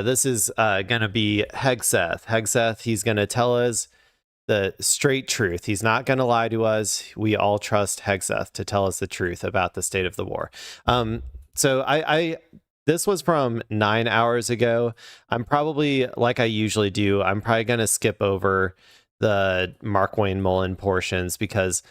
This is going to be Hegseth. Hegseth, he's going to tell us the straight truth. He's not going to lie to us. We all trust Hegseth to tell us the truth about the state of the war. So this was from 9 hours ago. I'm probably, like I usually do, I'm probably going to skip over the Mark Wayne Mullen portions because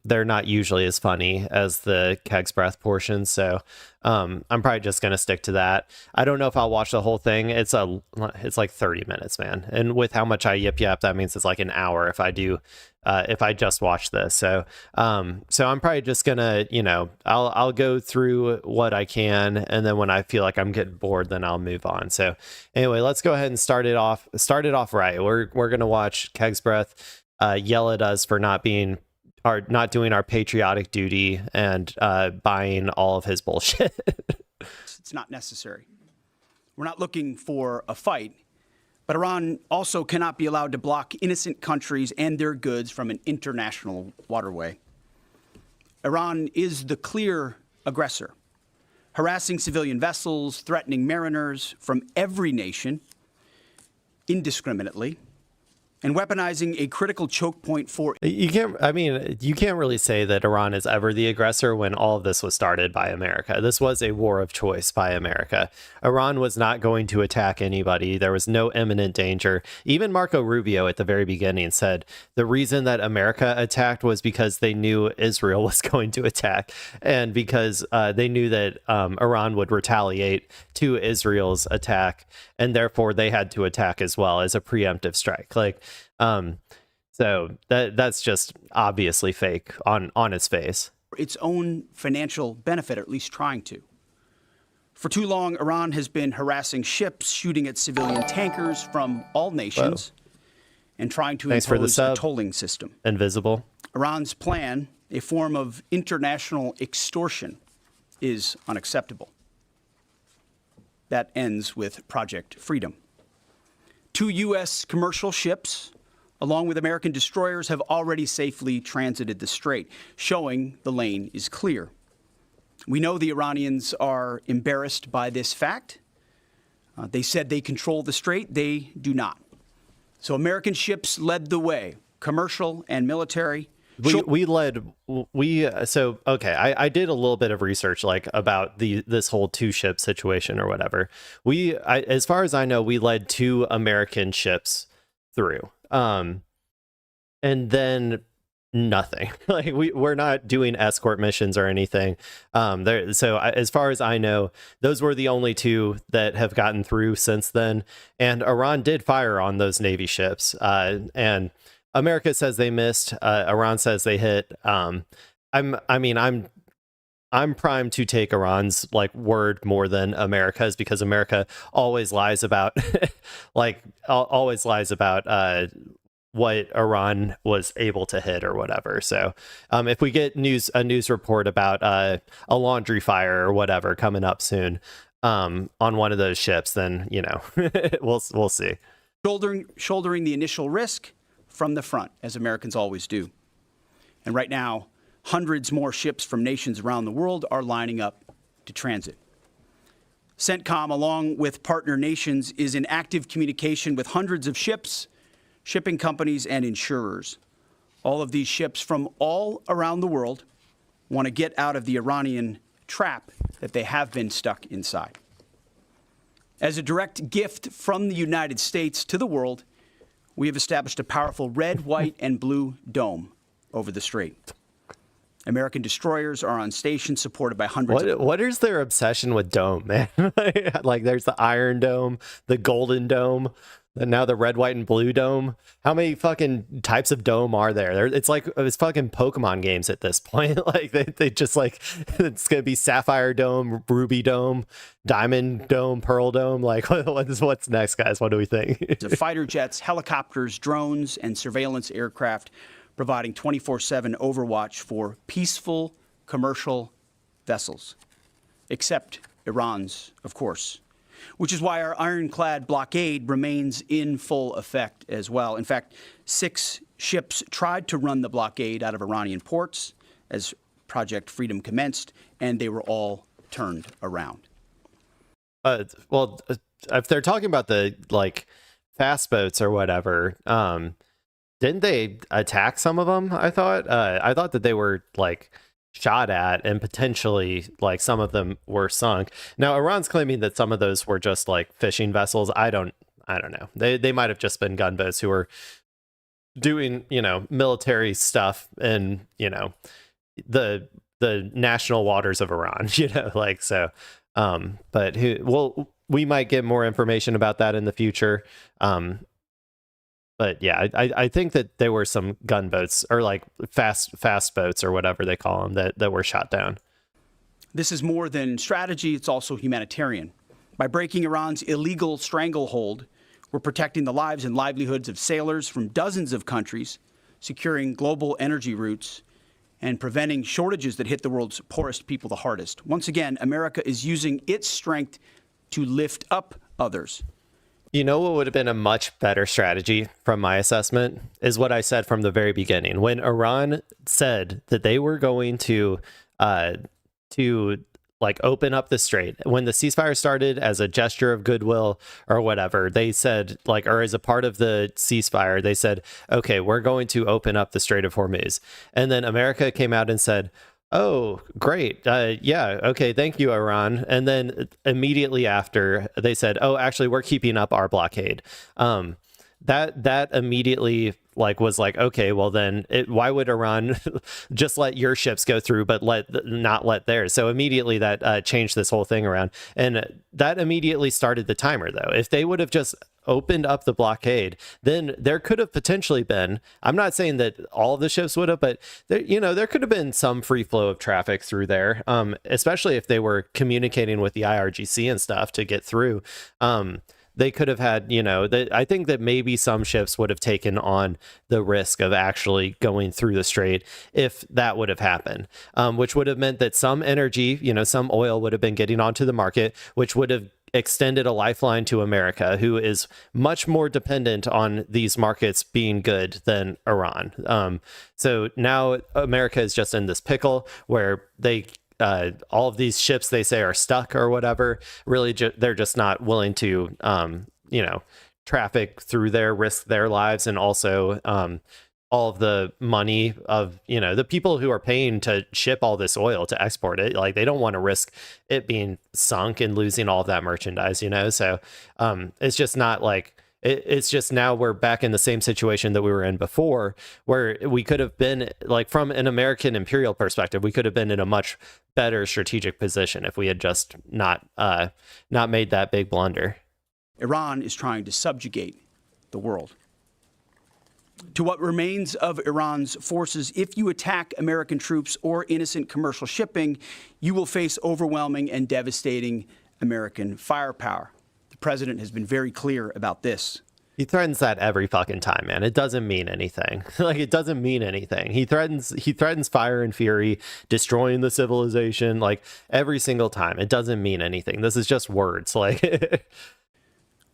they're not usually as funny as the Keg's Breath portions. So I'm probably just going to stick to that. I don't know if I'll watch the whole thing. It's like 30 minutes, man. And with how much I yap, that means it's like an hour if I do, if I just watch this. So I'm probably just gonna, I'll go through what I can, and then when I feel like I'm getting bored, then I'll move on. So anyway, let's go ahead and start it off right. We're gonna watch Keg's Breath yell at us for not doing our patriotic duty and buying all of his bullshit. It's not necessary. We're not looking for a fight, but Iran also cannot be allowed to block innocent countries and their goods from an international waterway. Iran is the clear aggressor, harassing civilian vessels, threatening mariners from every nation indiscriminately, and weaponizing a critical choke point for... You can't really say that Iran is ever the aggressor when all of this was started by America. This was a war of choice by America. Iran was not going to attack anybody. There was no imminent danger. Even Marco Rubio at the very beginning said the reason that America attacked was because they knew Israel was going to attack, and because they knew that Iran would retaliate to Israel's attack, and therefore they had to attack as well as a preemptive strike. So that's just obviously fake on its face. Its own financial benefit, or at least trying to. For too long, Iran has been harassing ships, shooting at civilian tankers from all nations, and trying to impose a tolling system. Invisible. Iran's plan, a form of international extortion, is unacceptable. That ends with Project Freedom. 2 U.S. commercial ships, along with American destroyers, have already safely transited the strait, showing the lane is clear. We know the Iranians are embarrassed by this fact. They said they control the strait. They do not. So American ships led the way, commercial and military. I did a little bit of research about this whole 2-ship situation or whatever. As far as I know, we led 2 American ships through, and then nothing. We're not doing escort missions or anything. As far as I know, those were the only 2 that have gotten through since then. And Iran did fire on those Navy ships, and America says they missed. Iran says they hit. I'm primed to take Iran's word more than America's, because America always lies about what Iran was able to hit or whatever. So if we get a news report about a laundry fire or whatever coming up soon on one of those ships, then we'll see. Shouldering the initial risk from the front, as Americans always do. And right now, hundreds more ships from nations around the world are lining up to transit. CENTCOM, along with partner nations, is in active communication with hundreds of ships, shipping companies, and insurers. All of these ships from all around the world want to get out of the Iranian trap that they have been stuck inside. As a direct gift from the United States to the world, we have established a powerful red, white, and blue dome over the strait. American destroyers are on station, supported by hundreds of... What is their obsession with dome, man? There's the Iron Dome, the Golden Dome, and now the red, white, and blue dome. How many fucking types of dome are there? It's fucking Pokemon games at this point. They just it's gonna be Sapphire Dome, Ruby Dome, Diamond Dome, Pearl Dome. What's next, guys? What do we think? The fighter jets, helicopters, drones, and surveillance aircraft, providing 24/7 overwatch for peaceful commercial vessels, except Iran's, of course. Which is why our ironclad blockade remains in full effect as well. In fact, 6 ships tried to run the blockade out of Iranian ports as Project Freedom commenced, and they were all turned around. if they're talking about the like fast boats or whatever, didn't they attack some of them? I thought that they were like shot at and potentially like some of them were sunk. Now Iran's claiming that some of those were just like fishing vessels. I don't know. They might have just been gunboats who were doing, military stuff in, the national waters of Iran, like so. But we might get more information about that in the future. But yeah, I think that there were some gunboats or like fast boats or whatever they call them that were shot down. This is more than strategy, it's also humanitarian. By breaking Iran's illegal stranglehold, we're protecting the lives and livelihoods of sailors from dozens of countries, securing global energy routes, and preventing shortages that hit the world's poorest people the hardest. Once again, America is using its strength to lift up others. You know what would have been a much better strategy from my assessment is what I said from the very beginning. When Iran said that they were going to like open up the strait, when the ceasefire started as a gesture of goodwill or whatever, they said like, or as a part of the ceasefire, they said, okay, we're going to open up the Strait of Hormuz. And then America came out and said, oh, great. Yeah. Okay. Thank you, Iran. And then immediately after they said, oh, actually, we're keeping up our blockade. That immediately was like, okay, well then why would Iran just let your ships go through, but not let theirs? So immediately that changed this whole thing around. And that immediately started the timer though. If they would have just opened up the blockade, then there could have potentially been, I'm not saying that all of the ships would have, but there could have been some free flow of traffic through there, especially if they were communicating with the IRGC and stuff to get through. They could have had, I think that maybe some ships would have taken on the risk of actually going through the strait if that would have happened, which would have meant that some energy, some oil would have been getting onto the market, which would have extended a lifeline to America, who is much more dependent on these markets being good than Iran. So now America is just in this pickle where all of these ships they say are stuck or whatever, really they're just not willing to traffic through there, risk their lives, and also all of the money of the people who are paying to ship all this oil to export it, like they don't want to risk it being sunk and losing all of that merchandise, so it's just not like it's just now we're back in the same situation that we were in before, where we could have been like, from an American imperial perspective, we could have been in a much better strategic position if we had just not made that big blunder. Iran is trying to subjugate the world. To what remains of Iran's forces, if you attack American troops or innocent commercial shipping, you will face overwhelming and devastating American firepower. The president has been very clear about this. He threatens that every fucking time, man. It doesn't mean anything. It doesn't mean anything. He threatens fire and fury, destroying the civilization, every single time. It doesn't mean anything. This is just words.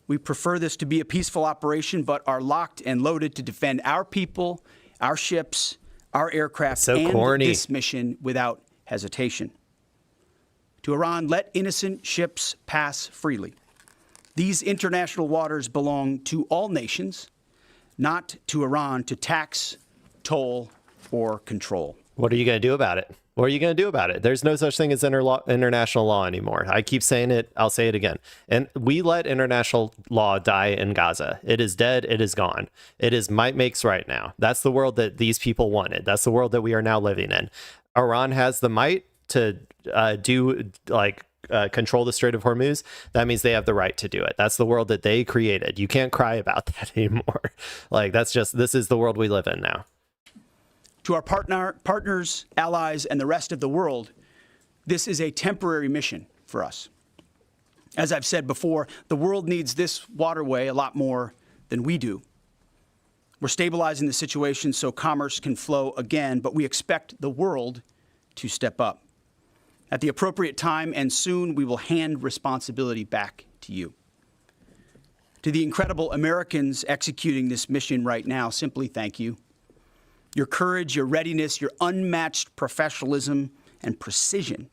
We prefer this to be a peaceful operation, but are locked and loaded to defend our people, our ships, our aircraft, and this mission without hesitation. To Iran, let innocent ships pass freely. These international waters belong to all nations, not to Iran to tax, toll, or control. What are you going to do about it? What are you going to do about it? There's no such thing as international law anymore. I keep saying it. I'll say it again. And we let international law die in Gaza. It is dead. It is gone. It is might makes right now. That's the world that these people wanted. That's the world that we are now living in. Iran has the might to control the Strait of Hormuz. That means they have the right to do it. That's the world that they created. You can't cry about that anymore. This is the world we live in now. To our partners, allies, and the rest of the world, this is a temporary mission for us. As I've said before, the world needs this waterway a lot more than we do. We're stabilizing the situation so commerce can flow again, but we expect the world to step up. At the appropriate time and soon, we will hand responsibility back to you. To the incredible Americans executing this mission right now, simply thank you. Your courage, your readiness, your unmatched professionalism and precision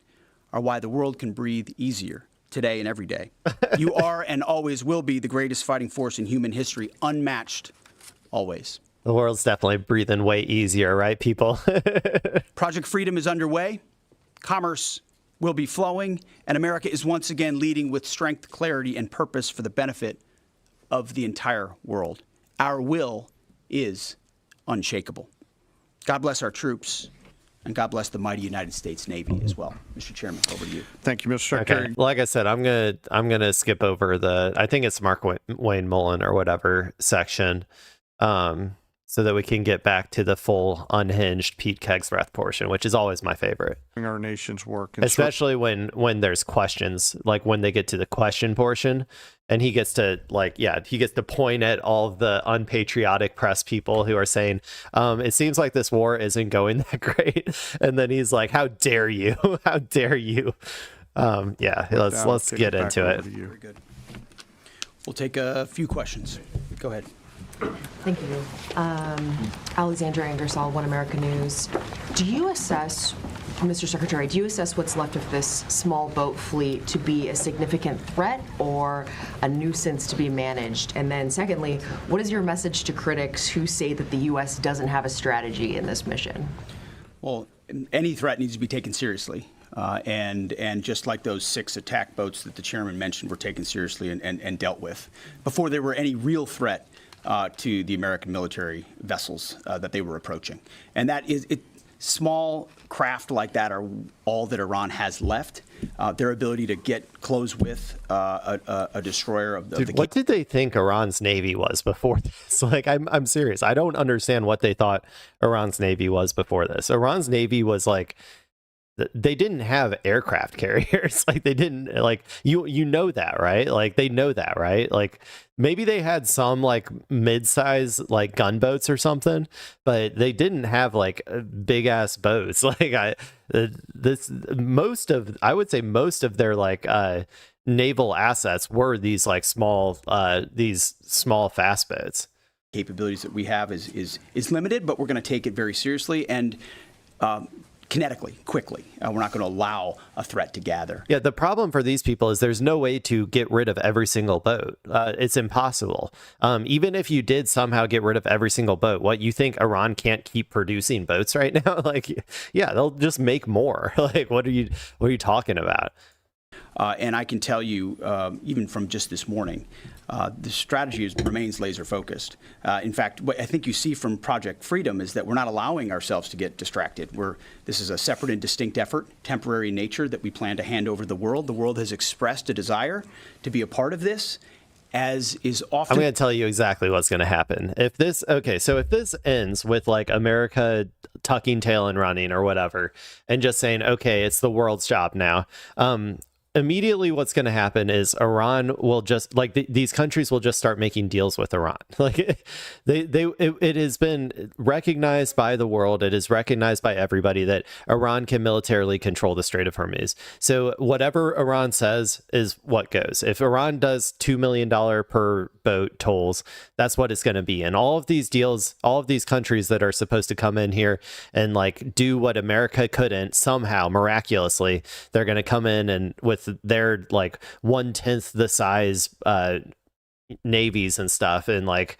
are why the world can breathe easier today and every day. You are and always will be the greatest fighting force in human history, unmatched, always. The world's definitely breathing way easier, right, people? Project Freedom is underway. Commerce will be flowing, and America is once again leading with strength, clarity, and purpose for the benefit of the entire world. Our will is unshakable. God bless our troops, and God bless the mighty United States Navy as well. Mr. Chairman, over to you. Thank you, Mr. Secretary. Okay. Like I said, I'm gonna skip over I think it's Mark Wayne Mullen or whatever section, so that we can get back to the full unhinged Pete Hegseth portion, which is always my favorite. Our nation's work, and especially when there's questions, like when they get to the question portion, and he gets to point at all of the unpatriotic press people who are saying, it seems like this war isn't going that great, and then he's like, how dare you? How dare you? Let's get into it. Very good. We'll take a few questions. Go ahead. Thank you. Alexandra Ingersoll, One America News. Mr. Secretary, do you assess what's left of this small boat fleet to be a significant threat or a nuisance to be managed? And then secondly, what is your message to critics who say that the U.S. doesn't have a strategy in this mission? Well, any threat needs to be taken seriously. And just like those 6 attack boats that the chairman mentioned were taken seriously and dealt with before there were any real threat to the American military vessels that they were approaching. And that is it. Small craft like that are all that Iran has left. Their ability to close with a destroyer of the. What did they think Iran's Navy was before this? Like, I'm serious. I don't understand what they thought Iran's Navy was before this. Iran's Navy was like, they didn't have aircraft carriers. Like, they didn't, like, you know that, right? Like, they know that, right? Like, maybe they had some like mid-size like gunboats or something, but they didn't have like big ass boats. Like, I would say most of their like naval assets were these like small fast boats. Capabilities that we have is limited, but we're going to take it very seriously and kinetically, quickly. We're not going to allow a threat to gather. Yeah, the problem for these people is there's no way to get rid of every single boat. It's impossible. Even if you did somehow get rid of every single boat, what, you think Iran can't keep producing boats right now? Like, yeah, they'll just make more. Like, what are you talking about? And I can tell you, even from just this morning, the strategy remains laser focused. In fact, what I think you see from Project Freedom is that we're not allowing ourselves to get distracted. This is a separate and distinct effort, temporary in nature, that we plan to hand over to the world. The world has expressed a desire to be a part of this, as is often. I'm going to tell you exactly what's going to happen. If this ends with like America tucking tail and running or whatever, and just saying, okay, it's the world's job now. Immediately what's going to happen is Iran will just like these countries will just start making deals with Iran. Like it has been recognized by the world. It is recognized by everybody that Iran can militarily control the Strait of Hormuz. So whatever Iran says is what goes. If Iran does $2 million per boat tolls, that's what it's going to be. And all of these deals, all of these countries that are supposed to come in here and like do what America couldn't, somehow miraculously, they're going to come in and with their like 1/10 the size navies and stuff and like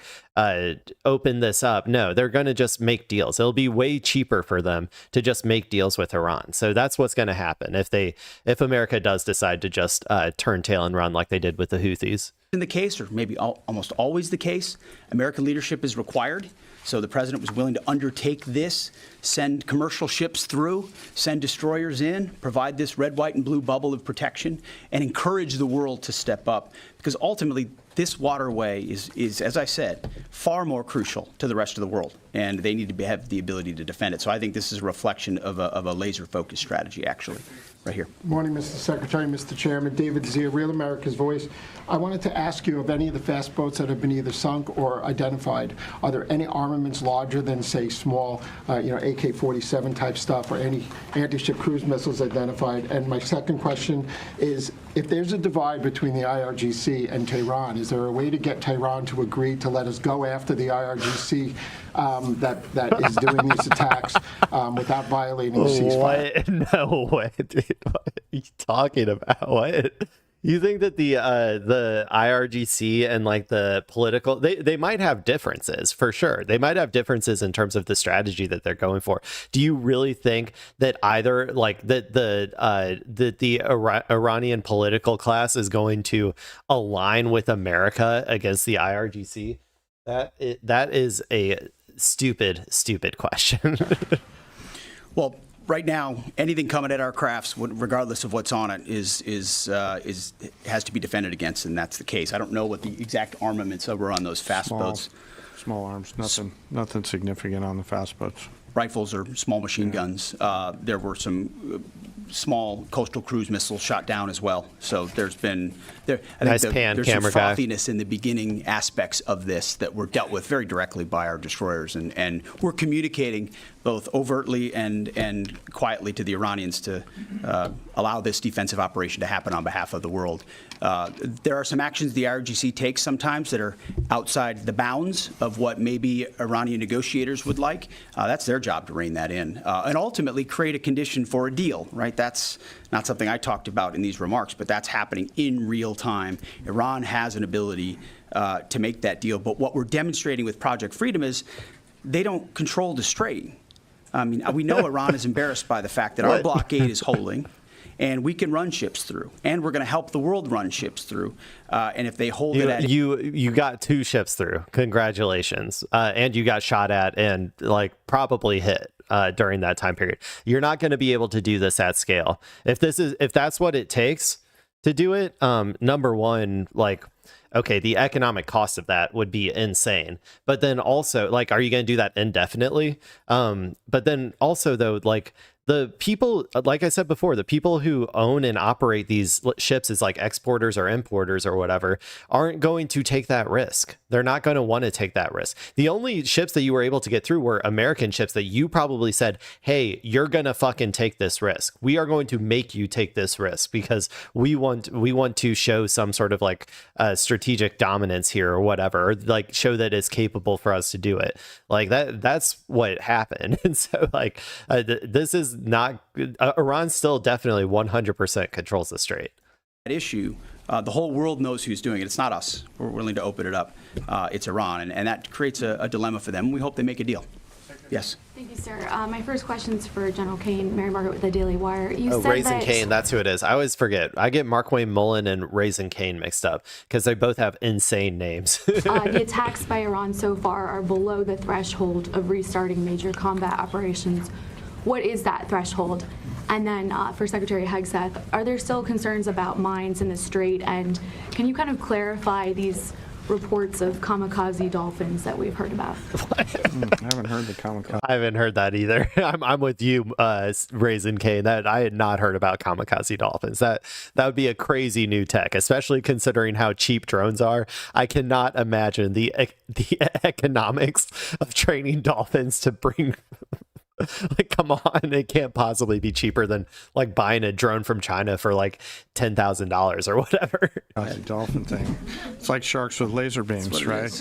open this up. No, they're going to just make deals. It'll be way cheaper for them to just make deals with Iran. So that's what's going to happen if America does decide to just turn tail and run like they did with the Houthis. In the case, or maybe almost always the case, American leadership is required. So the president was willing to undertake this, send commercial ships through, send destroyers in, provide this red, white, and blue bubble of protection, and encourage the world to step up. Because ultimately, this waterway is, as I said, far more crucial to the rest of the world, and they need to have the ability to defend it. So I think this is a reflection of a laser-focused strategy, actually. Right here. Morning, Mr. Secretary, Mr. Chairman. David Zia, Real America's Voice. I wanted to ask you of any of the fast boats that have been either sunk or identified, are there any armaments larger than, say, small, AK-47 type stuff, or any anti-ship cruise missiles identified? And my second question is, if there's a divide between the IRGC and Tehran, is there a way to get Tehran to agree to let us go after the IRGC that is doing these attacks without violating the ceasefire? What? No way, dude. What are you talking about? What? You think that the IRGC and like the political, they might have differences for sure. They might have differences in terms of the strategy that they're going for. Do you really think that either like that the Iranian political class is going to align with America against the IRGC? That is a stupid question. Well, right now, anything coming at our crafts, regardless of what's on it, has to be defended against, and that's the case. I don't know what the exact armaments were on those fast boats. Small arms, nothing significant on the fast boats. Rifles or small machine guns. There were some small coastal cruise missiles shot down as well. So there's been there's some frothiness in the beginning aspects of this that were dealt with very directly by our destroyers, and we're communicating both overtly and quietly to the Iranians to allow this defensive operation to happen on behalf of the world. There are some actions the IRGC takes sometimes that are outside the bounds of what maybe Iranian negotiators would like. That's their job to rein that in and ultimately create a condition for a deal, right? That's not something I talked about in these remarks, but that's happening in real time. Iran has an ability to make that deal, but what we're demonstrating with Project Freedom is they don't control the strait. I mean, we know Iran is embarrassed by the fact that our blockade is holding, and we can run ships through, and we're going to help the world run ships through. And if they hold it at you got 2 ships through, congratulations, and you got shot at and like probably hit during that time period. You're not going to be able to do this at scale if that's what it takes to do it. Number one, like, okay, the economic cost of that would be insane. But then also, like, are you going to do that indefinitely? But then also, though, like, the people, like I said before, the people who own and operate these ships as like exporters or importers or whatever aren't going to take that risk. They're not going to want to take that risk. The only ships that you were able to get through were American ships that you probably said, hey, you're going to fucking take this risk. We are going to make you take this risk because we want to show some sort of like strategic dominance here or whatever, or like show that it's capable for us to do it. Like that's what happened. And so like this is not Iran still definitely 100% controls the strait. That issue, the whole world knows who's doing it. It's not us. We're willing to open it up. It's Iran, and that creates a dilemma for them. We hope they make a deal. Yes. Thank you, sir. My first question is for General Kane, Mary Margaret with the Daily Wire. You said Raising Cane, that's who it is. I always forget. I get Markwayne Mullen and Raising Cane mixed up because they both have insane names. The attacks by Iran so far are below the threshold of restarting major combat operations. What is that threshold? And then for Secretary Hegseth, are there still concerns about mines in the strait? And can you kind of clarify these reports of kamikaze dolphins that we've heard about? I haven't heard the kamikaze. I haven't heard that either. I'm with you, Raisin Cane. That I had not heard about kamikaze dolphins. That would be a crazy new tech, especially considering how cheap drones are. I cannot imagine the economics of training dolphins to bring. Like, come on, it can't possibly be cheaper than like buying a drone from China for like $10,000 or whatever. The dolphin thing. It's like sharks with laser beams, right?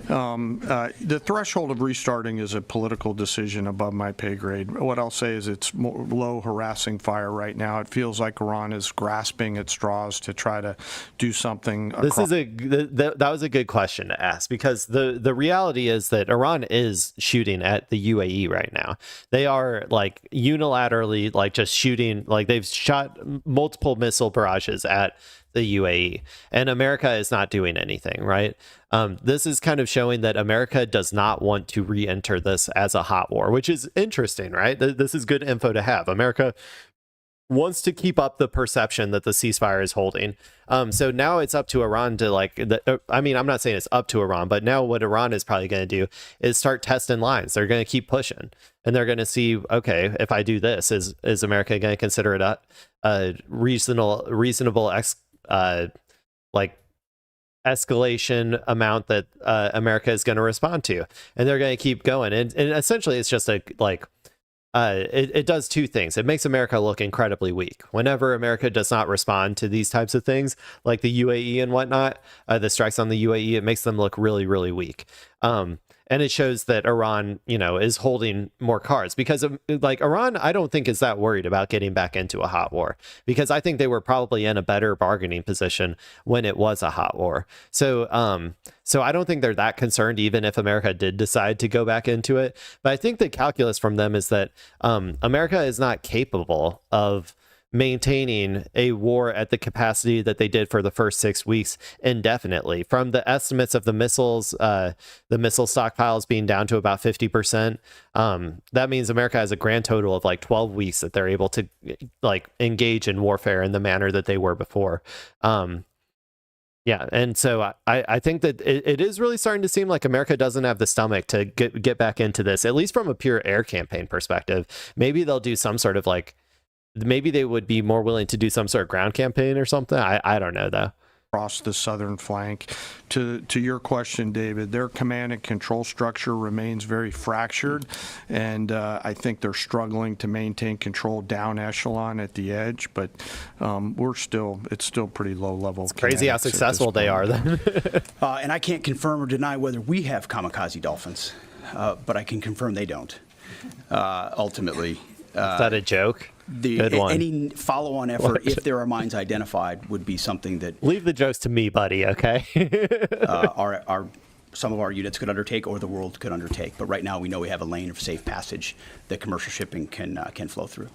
The threshold of restarting is a political decision above my pay grade. What I'll say is it's low harassing fire right now. It feels like Iran is grasping at straws to try to do something. That was a good question to ask, because the reality is that Iran is shooting at the UAE right now. They are like unilaterally like just shooting, like they've shot multiple missile barrages at the UAE, and America is not doing anything, right? This is kind of showing that America does not want to re-enter this as a hot war, which is interesting, right? This is good info to have. America wants to keep up the perception that the ceasefire is holding. So now it's up to Iran to I'm not saying it's up to Iran, but now what Iran is probably going to do is start testing lines. They're going to keep pushing, and they're going to see, okay, if I do this, is America going to consider it a reasonable escalation amount that America is going to respond to, and they're going to keep going. And essentially it's just it does two things. It makes America look incredibly weak. Whenever America does not respond to these types of things, like the UAE and whatnot, the strikes on the UAE, it makes them look really, really weak. And And it shows that Iran, is holding more cards, because like Iran, I don't think is that worried about getting back into a hot war, because I think they were probably in a better bargaining position when it was a hot war. So I don't think they're that concerned, even if America did decide to go back into it. But I think the calculus from them is that America is not capable of maintaining a war at the capacity that they did for the first 6 weeks indefinitely. From the estimates of the missile stockpiles being down to about 50%, that means America has a grand total of like 12 weeks that they're able to like engage in warfare in the manner that they were before. Yeah, and so I think that it is really starting to seem like America doesn't have the stomach to get back into this, at least from a pure air campaign perspective. Maybe they'll do some sort of like, maybe they would be more willing to do some sort of ground campaign or something. I don't know, though. Across the southern flank. To your question, David, their command and control structure remains very fractured, and I think they're struggling to maintain control down echelon at the edge, but it's still pretty low level. It's crazy how successful they are then. And I can't confirm or deny whether we have kamikaze dolphins, but I can confirm they don't. Ultimately. Is that a joke? Good one. Any follow-on effort, if there are mines identified, would be something that leave the jokes to me, buddy. Okay. Some of our units could undertake, or the world could undertake. But right now, we know we have a lane of safe passage that commercial shipping can flow through.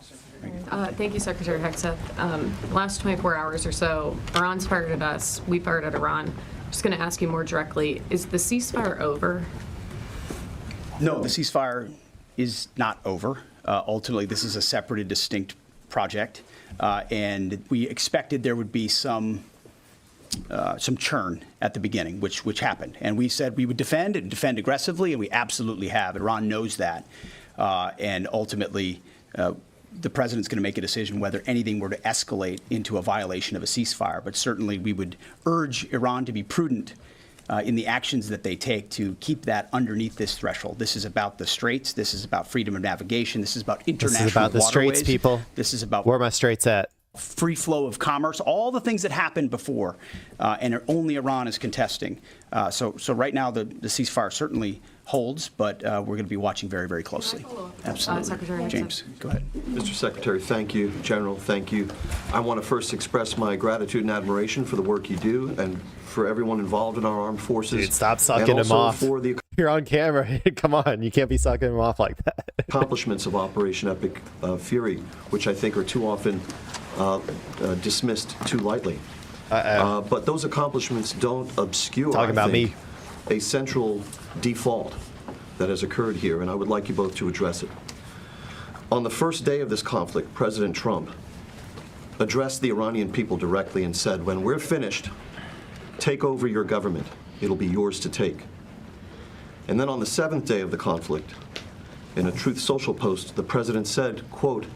Thank you, Secretary Hegseth. Last 24 hours or so, Iran's fired at us. We fired at Iran. Just going to ask you more directly: is the ceasefire over? No, the ceasefire is not over. Ultimately, this is a separate and distinct project, and we expected there would be some churn at the beginning, which happened. And we said we would defend and defend aggressively, and we absolutely have. Iran knows that, and ultimately, the president's going to make a decision whether anything were to escalate into a violation of a ceasefire. But certainly, we would urge Iran to be prudent in the actions that they take to keep that underneath this threshold. This is about the straits. This is about freedom of navigation. This is about international waterways. This is about the straits, people. This is about where are my straits at? Free flow of commerce, all the things that happened before, and only Iran is contesting. So right now, the ceasefire certainly holds, but we're going to be watching very, very closely. Absolutely. Secretary James, go ahead. Mr. Secretary, thank you. General, thank you. I want to first express my gratitude and admiration for the work you do and for everyone involved in our armed forces. Dude, stop sucking him off. For the You're on camera. Come on. You can't be sucking him off like that. accomplishments of Operation Epic Fury, which I think are too often dismissed too lightly. But those accomplishments don't obscure, Talking about me, a central default that has occurred here, and I would like you both to address it. On the first day of this conflict, President Trump addressed the Iranian people directly and said, when we're finished, take over your government. It'll be yours to take. And then on the seventh day of the conflict, in a Truth Social post, the president said, quote,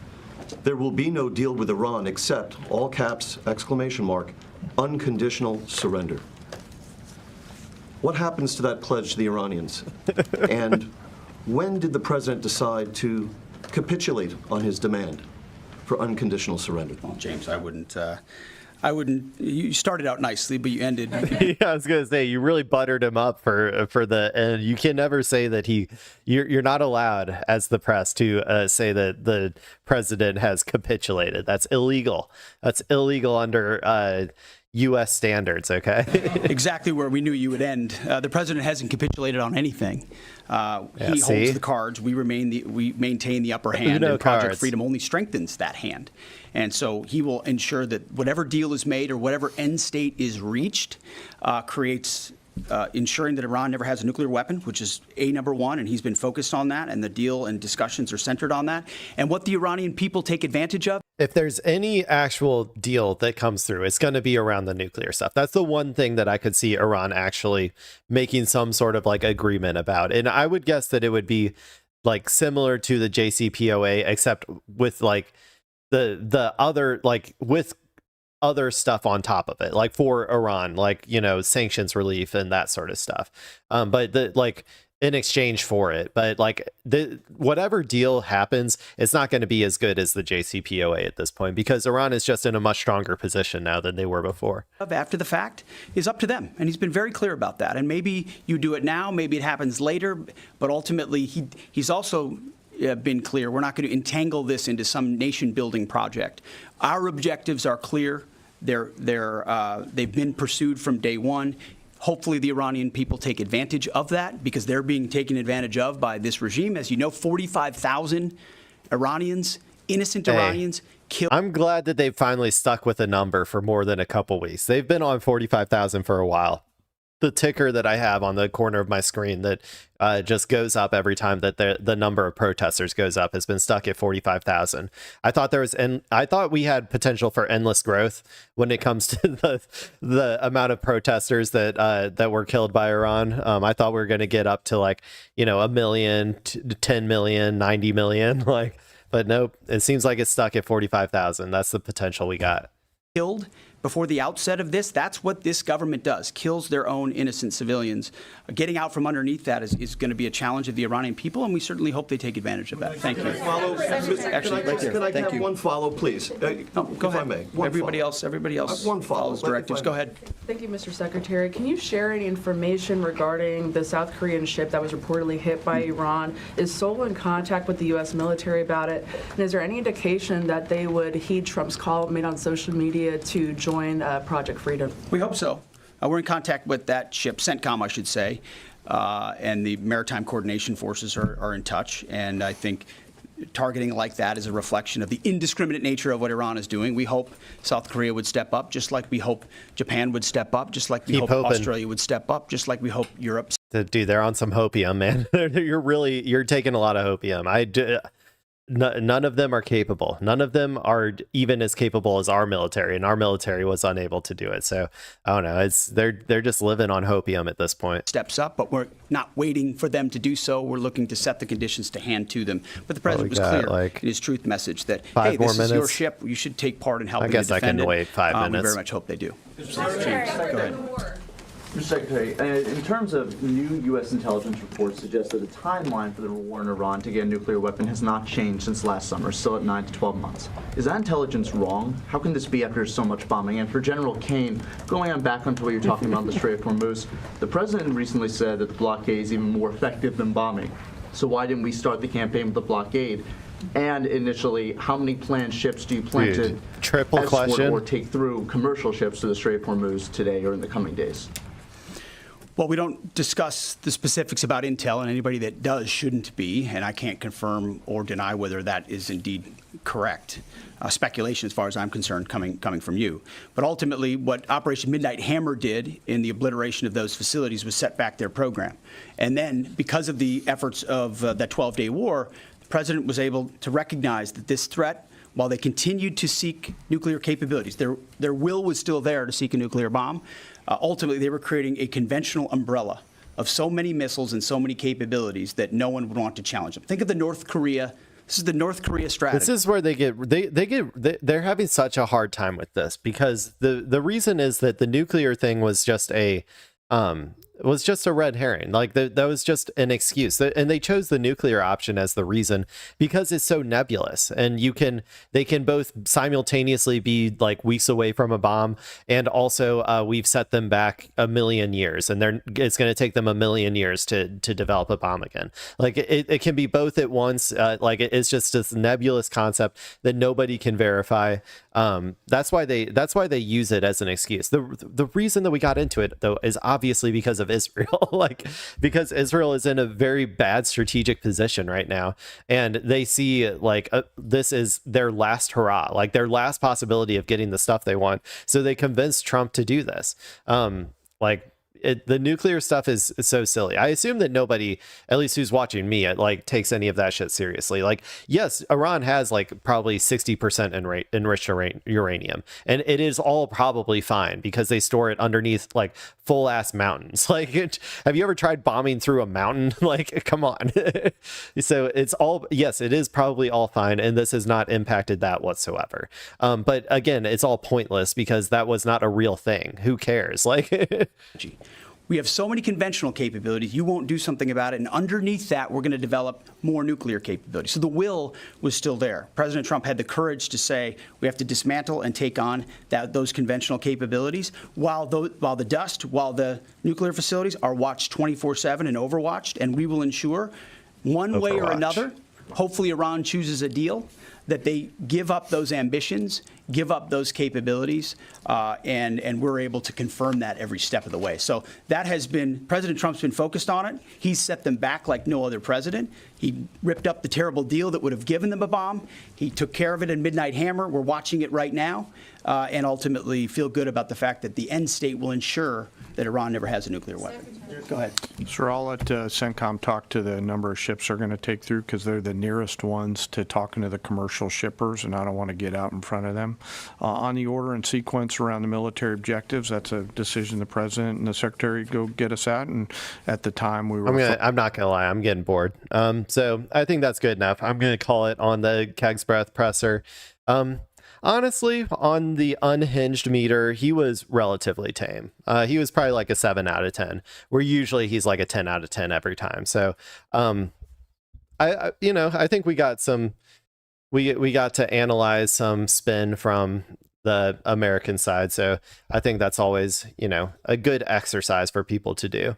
there will be no deal with Iran except, all caps, exclamation mark, unconditional surrender. What happens to that pledge to the Iranians? And when did the president decide to capitulate on his demand for unconditional surrender? Well, James, I wouldn't. You started out nicely, but you ended. Yeah, I was gonna say you really buttered him up for the, and you can never say that you're not allowed as the press to say that the president has capitulated. That's illegal. That's illegal under U.S. standards. Okay. Exactly where we knew you would end. The president hasn't capitulated on anything. He holds the cards. We maintain the upper hand. And Project Freedom only strengthens that hand. And so he will ensure that whatever deal is made or whatever end state is reached creates ensuring that Iran never has a nuclear weapon, which is number one, and he's been focused on that, and the deal and discussions are centered on that. And what the Iranian people take advantage of. If there's any actual deal that comes through, it's going to be around the nuclear stuff. That's the one thing that I could see Iran actually making some sort of like agreement about. And I would guess that it would be like similar to the JCPOA, except with like the other, like with other stuff on top of it, like for Iran, like, you know, sanctions relief and that sort of stuff. But in exchange for it. But like whatever deal happens, it's not going to be as good as the JCPOA at this point, because Iran is just in a much stronger position now than they were before. After the fact is up to them, and he's been very clear about that. And maybe you do it now, maybe it happens later, but ultimately he's also been clear we're not going to entangle this into some nation-building project. Our objectives are clear. They've been pursued from day one. Hopefully the Iranian people take advantage of that, because they're being taken advantage of by this regime. As you know, 45,000 Iranians, innocent Iranians, killed. I'm glad that they've finally stuck with a number for more than a couple weeks. They've been on 45,000 for a while. The ticker that I have on the corner of my screen that just goes up every time that the number of protesters goes up has been stuck at 45,000. I thought we had potential for endless growth when it comes to the amount of protesters that were killed by Iran. I thought we were going to get up to like, 1 million, 10 million, 90 million, but nope. It seems like it's stuck at 45,000. That's the potential we got. Killed before the outset of this. That's what this government does, kills their own innocent civilians. Getting out from underneath that is going to be a challenge of the Iranian people, and we certainly hope they take advantage of that. Thank you. Actually, right there. Can I Thank have you. one follow, please? Go if ahead. I may. Everybody else One follow. follows directives. Go ahead. Thank you, Mr. Secretary. Can you share any information regarding the South Korean ship that was reportedly hit by Iran? Is Seoul in contact with the U.S. military about it? And is there any indication that they would heed Trump's call made on social media to join Project Freedom? We hope so. We're in contact with that ship, CENTCOM, I should say, and the Maritime Coordination Forces are in touch. And I think targeting like that is a reflection of the indiscriminate nature of what Iran is doing. We hope South Korea would step up, just like we hope Japan would step up, just like we hope Australia would step up, just like we hope Europe. Dude, they're on some hopium, man. You're taking a lot of hopium. None of them are capable. None of them are even as capable as our military, and our military was unable to do it. So I don't know. They're just living on hopium at this point. Steps up, but we're not waiting for them to do so. We're looking to set the conditions to hand to them. But the president was clear in his truth message that, hey, this is your ship. You should take part in helping to defend it. I guess I can wait 5 minutes. We very much hope they do. Go ahead. Mr. Secretary, in terms of new U.S. intelligence reports suggest that the timeline for the war in Iran to get a nuclear weapon has not changed since last summer, still at 9 to 12 months. Is that intelligence wrong? How can this be after so much bombing? And for General Kane, going on back onto what you're talking about, the Strait of Hormuz, the president recently said that the blockade is even more effective than bombing. So why didn't we start the campaign with the blockade? And initially, how many planned ships do you plan to escort or take through commercial ships to the Strait of Hormuz today or in the coming days? Well, we don't discuss the specifics about intel, and anybody that does shouldn't be, and I can't confirm or deny whether that is indeed correct. Speculation, as far as I'm concerned, coming from you. But ultimately, what Operation Midnight Hammer did in the obliteration of those facilities was set back their program. And then, because of the efforts of that 12-day war, the president was able to recognize that this threat, while they continued to seek nuclear capabilities, their will was still there to seek a nuclear bomb. Ultimately, they were creating a conventional umbrella of so many missiles and so many capabilities that no one would want to challenge them. Think of the North Korea. This is the North Korea strategy. This is where they're having such a hard time with this, because the reason is that the nuclear thing was just a red herring. Like that was just an excuse, and they chose the nuclear option as the reason because it's so nebulous, and they can both simultaneously be like weeks away from a bomb, and also we've set them back 1 million years, and it's going to take them 1 million years to develop a bomb again. Like it can be both at once. Like it's just this nebulous concept that nobody can verify. That's why they use it as an excuse. The reason that we got into it, though, is obviously because of Israel, because Israel is in a very bad strategic position right now, and they see this is their last hurrah, like their last possibility of getting the stuff they want. So they convinced Trump to do this. The nuclear stuff is so silly. I assume that nobody, at least who's watching me, takes any of that shit seriously. Yes, Iran has probably 60% enriched uranium, and it is all probably fine because they store it underneath full ass mountains. Have you ever tried bombing through a mountain? Come on. So it's all, yes, it is probably all fine, and this has not impacted that whatsoever. But again, it's all pointless because that was not a real thing. Who cares? We have so many conventional capabilities, you won't do something about it, and underneath that, we're going to develop more nuclear capabilities. So the will was still there. President Trump had the courage to say we have to dismantle and take on those conventional capabilities, while the nuclear facilities are watched 24/7 and overwatched, and we will ensure one way or another, hopefully Iran chooses a deal, that they give up those ambitions, give up those capabilities, and we're able to confirm that every step of the way. So that has been, President Trump's been focused on it. He's set them back like no other president. He ripped up the terrible deal that would have given them a bomb. He took care of it in Midnight Hammer. We're watching it right now, and ultimately feel good about the fact that the end state will ensure that Iran never has a nuclear weapon. Go ahead. Sir, I'll let CENTCOM talk to the number of ships they're going to take through, because they're the nearest ones to talking to the commercial shippers, and I don't want to get out in front of them. On the order and sequence around the military objectives, that's a decision the President and the Secretary go get us at, and at the time we were... I'm not going to lie, I'm getting bored. So I think that's good enough. I'm going to call it on the Keg's Breath presser. Honestly, on the unhinged meter, he was relatively tame. He was probably like a 7 out of 10, where usually he's like a 10 out of 10 every time. So, I think we got some, we got to analyze some spin from the American side. So I think that's always, a good exercise for people to do.